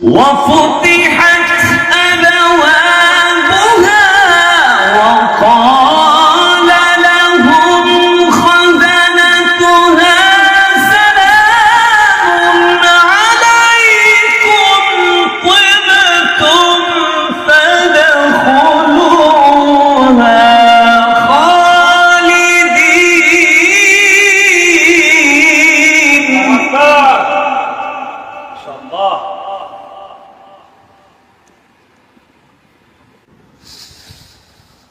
وفتحت أبوابها وقال لهم خزنتها سلام عليكم طبتم فادخلوها خالدين. ما شاء الله.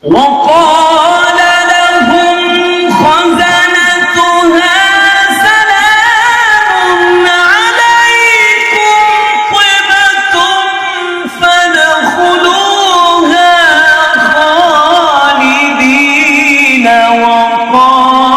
وقال لهم خزنتها سلام عليكم طبتم فادخلوها خالدين وقالوا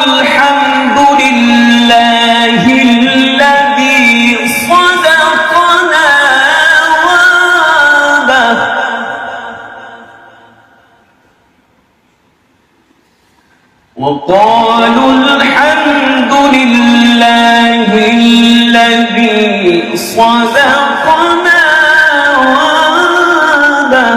الحمد لله الذي صدقنا وعده. وقالوا الحمد لله الذي صدقنا وعده.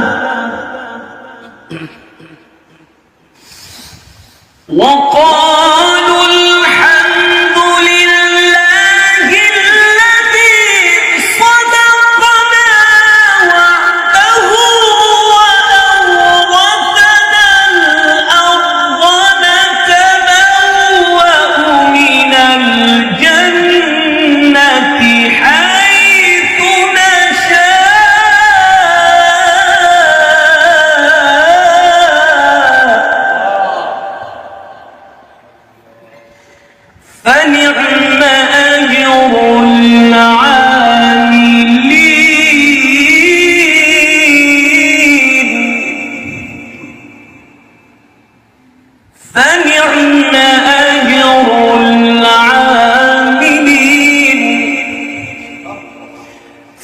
وقالوا الحمد لله الذي صدقنا وعده وأورثنا الأرض نتبوأ من الجنة حيث نشاء. فنعم أجر العاملين. فنعم أجر العاملين.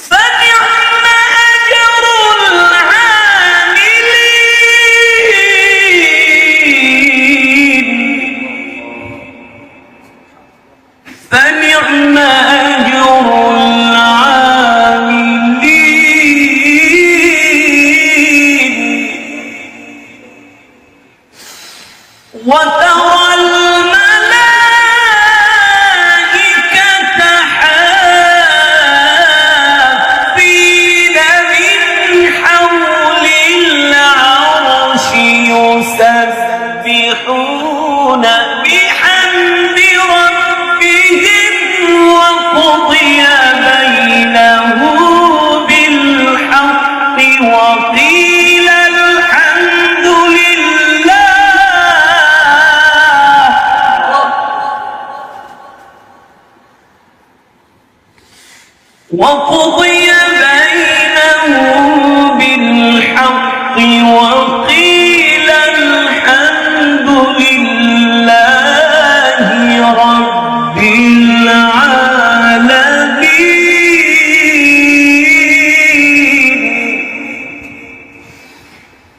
فنعم أجر العاملين. فنعم أجر العاملين. وترى الملائكة حافين من حول العرش يسبحون بحمد ربهم وقضي بينهم بالحق وقيل الحمد لله. وقضي بينهم بالحق وقيل الحمد لله رب العالمين.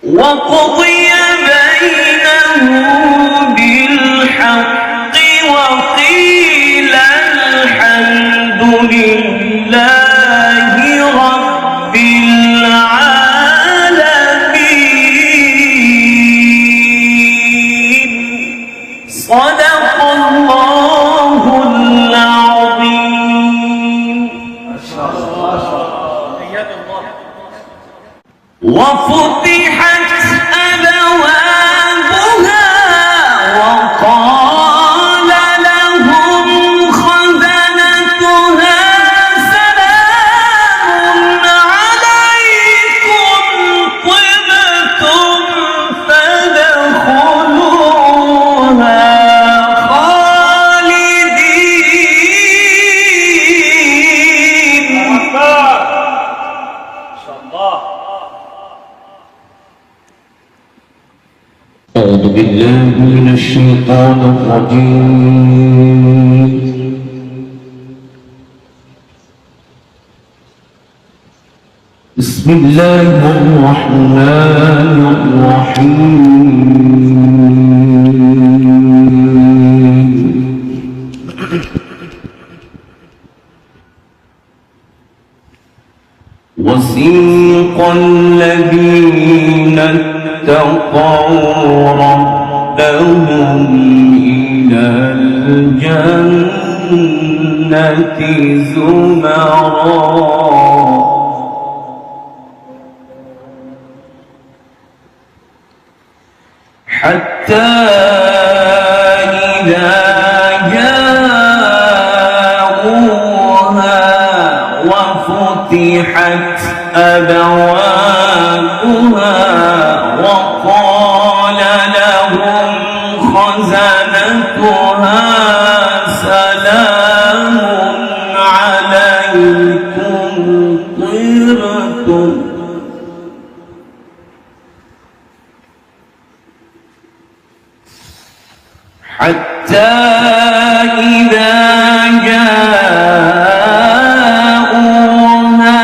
وقضي بينهم بالحق وقيل الحمد لله رب العالمين. صدق الله العظيم. وفتحت أبوابها وقال لهم خزنتها سلام عليكم طبتم فادخلوها خالدين. ما شاء الله. أعوذ بالله من الشيطان الرجيم. بسم بسم الله الرحمن الرحيم وسيق الذين اتقوا ربهم إلى الجنة زمرا حتى إذا جاءوها وفتحت أبوابها وقال لهم خزنتها سلام عليكم طبتم حتى إذا جاءوها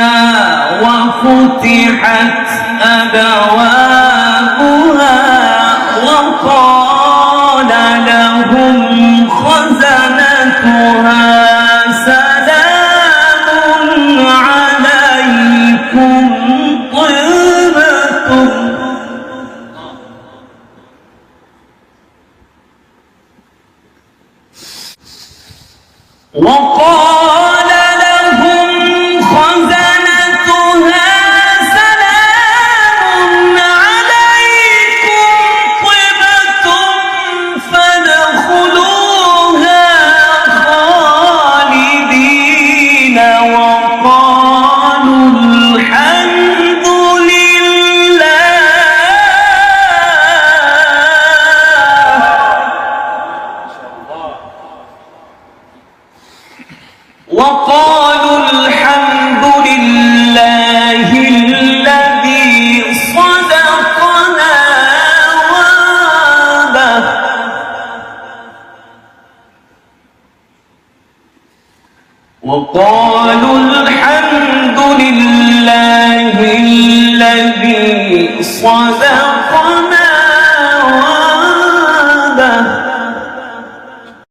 وفتحت أبوابها وقال لهم خزنتها سلام عليكم طبتم وقال لهم خزنتها سلام عليكم طبتم فادخلوها خالدين وقالوا الحمد لله الذي صدقنا وعده وقالوا